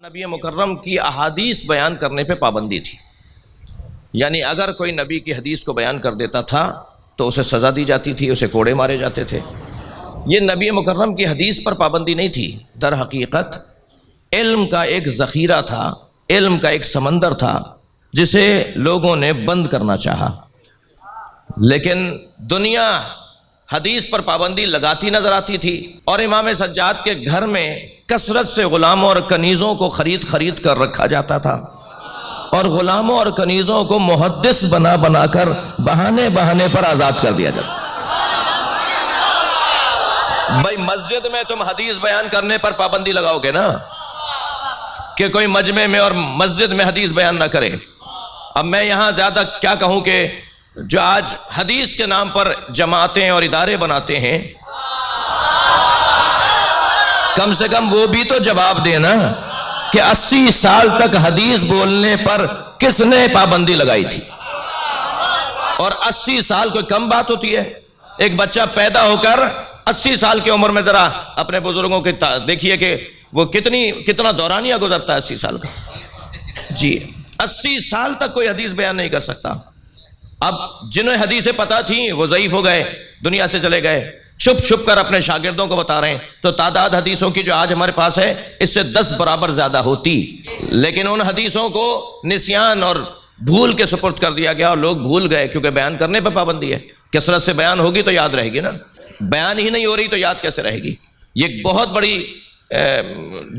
نبی مکرم کی احادیث بیان کرنے پہ پابندی تھی، یعنی اگر کوئی نبی کی حدیث کو بیان کر دیتا تھا تو اسے سزا دی جاتی تھی، اسے کوڑے مارے جاتے تھے۔ یہ نبی مکرم کی حدیث پر پابندی نہیں تھی، در حقیقت علم کا ایک ذخیرہ تھا، علم کا ایک سمندر تھا جسے لوگوں نے بند کرنا چاہا، لیکن دنیا حدیث پر پابندی لگاتی نظر آتی تھی، اور امام سجاد کے گھر میں کثرت سے غلاموں اور کنیزوں کو خرید کر رکھا جاتا تھا، اور غلاموں اور کنیزوں کو محدث بنا کر بہانے پر آزاد کر دیا جاتا۔ بھائی مسجد میں تم حدیث بیان کرنے پر پابندی لگاؤ گے نا، کہ کوئی مجمع میں اور مسجد میں حدیث بیان نہ کرے۔ اب میں یہاں زیادہ کیا کہوں کہ جو آج حدیث کے نام پر جماعتیں اور ادارے بناتے ہیں، کم سے کم وہ بھی تو جواب دینا کہ 80 سال تک حدیث بولنے پر کس نے پابندی لگائی تھی؟ اور 80 سال کوئی کم بات ہوتی ہے؟ ایک بچہ پیدا ہو کر 80 سال کی عمر میں ذرا اپنے بزرگوں کے دیکھیے کہ وہ کتنا دورانیہ گزرتا ہے 80 سال کا۔ جی 80 سال تک کوئی حدیث بیان نہیں کر سکتا۔ اب جنہیں حدیثیں پتہ تھیں وہ ضعیف ہو گئے، دنیا سے چلے گئے، چھپ کر اپنے شاگردوں کو بتا رہے ہیں، تو تعداد حدیثوں کی جو آج ہمارے پاس ہے اس سے 10 برابر زیادہ ہوتی، لیکن ان حدیثوں کو نسیان اور بھول کے سپرد کر دیا گیا، اور لوگ بھول گئے کیونکہ بیان کرنے پہ پابندی ہے۔ کثرت سے بیان ہوگی تو یاد رہے گی نا، بیان ہی نہیں ہو رہی تو یاد کیسے رہے گی؟ یہ بہت بڑی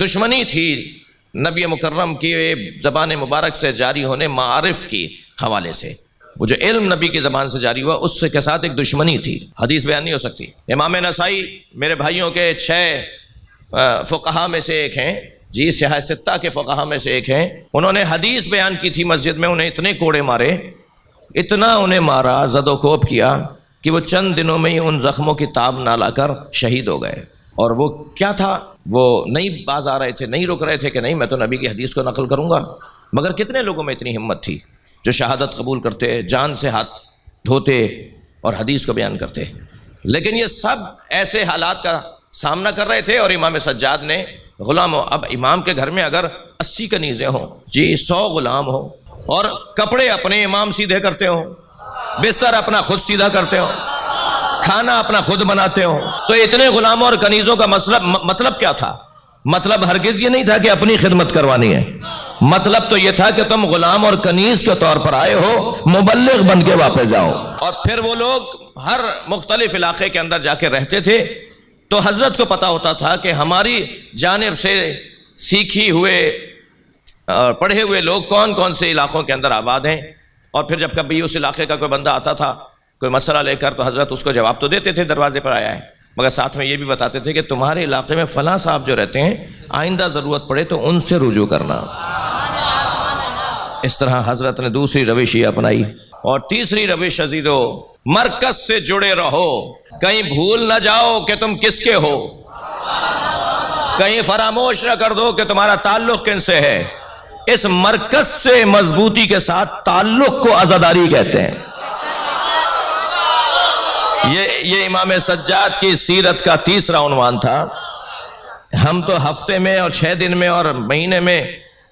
دشمنی تھی نبی مکرم کی زبان مبارک سے جاری ہونے معارف کی حوالے سے۔ وہ جو علم نبی کی زبان سے جاری ہوا اس کے ساتھ ایک دشمنی تھی، حدیث بیان نہیں ہو سکتی۔ امام نسائی میرے بھائیوں کے 6 فقہا میں سے ایک ہیں، جی سیاہ ستہ کے فقہا میں سے ایک ہیں، انہوں نے حدیث بیان کی تھی مسجد میں، انہیں اتنے کوڑے مارے، اتنا انہیں مارا، زد و کوب کیا کہ وہ چند دنوں میں ہی ان زخموں کی تاب نہ لا کر شہید ہو گئے۔ اور وہ کیا تھا؟ وہ نہیں باز آ رہے تھے، نہیں رک رہے تھے کہ نہیں میں تو نبی کی حدیث کو نقل کروں گا۔ مگر کتنے لوگوں میں اتنی ہمت تھی جو شہادت قبول کرتے، جان سے ہاتھ دھوتے اور حدیث کو بیان کرتے؟ لیکن یہ سب ایسے حالات کا سامنا کر رہے تھے، اور امام سجاد نے غلاموں، اب امام کے گھر میں اگر 80 کنیزیں ہوں، جی 100 غلام ہوں، اور کپڑے اپنے امام سیدھے کرتے ہوں، بستر اپنا خود سیدھا کرتے ہوں، کھانا اپنا خود بناتے ہوں، تو اتنے غلاموں اور کنیزوں کا مطلب کیا تھا؟ مطلب ہرگز یہ نہیں تھا کہ اپنی خدمت کروانی ہے، مطلب تو یہ تھا کہ تم غلام اور کنیز کے طور پر آئے ہو، مبلغ بن کے واپس جاؤ۔ اور پھر وہ لوگ ہر مختلف علاقے کے اندر جا کے رہتے تھے، تو حضرت کو پتا ہوتا تھا کہ ہماری جانب سے سیکھی ہوئے پڑھے ہوئے لوگ کون کون سے علاقوں کے اندر آباد ہیں۔ اور پھر جب کبھی اس علاقے کا کوئی بندہ آتا تھا کوئی مسئلہ لے کر، تو حضرت اس کو جواب تو دیتے تھے دروازے پر آیا ہے، مگر ساتھ میں یہ بھی بتاتے تھے کہ تمہارے علاقے میں فلاں صاحب جو رہتے ہیں، آئندہ ضرورت پڑے تو ان سے رجوع کرنا۔ اس طرح حضرت نے دوسری روش یہ اپنائی۔ اور تیسری روش عزیزو، مرکز سے جڑے رہو، کہیں بھول نہ جاؤ کہ تم کس کے ہو، کہیں فراموش نہ کر دو کہ تمہارا تعلق کن سے ہے۔ اس مرکز سے مضبوطی کے ساتھ تعلق کو عزاداری کہتے ہیں۔ یہ امام سجاد کی سیرت کا تیسرا عنوان تھا۔ ہم تو ہفتے میں اور 6 دن میں اور مہینے میں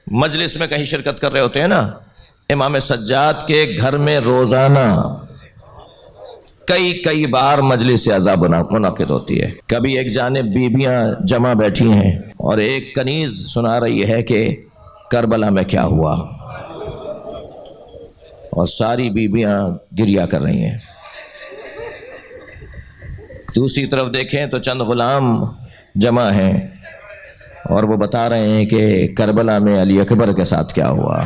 مجلس میں کہیں شرکت کر رہے ہوتے ہیں نا، امام سجاد کے گھر میں روزانہ کئی بار مجلس عزا منعقد ہوتی ہے۔ کبھی ایک جانب بیویاں جمع بیٹھی ہیں اور ایک کنیز سنا رہی ہے کہ کربلا میں کیا ہوا، اور ساری بیویاں گریہ کر رہی ہیں۔ دوسری طرف دیکھیں تو چند غلام جمع ہیں اور وہ بتا رہے ہیں کہ کربلا میں علی اکبر کے ساتھ کیا ہوا۔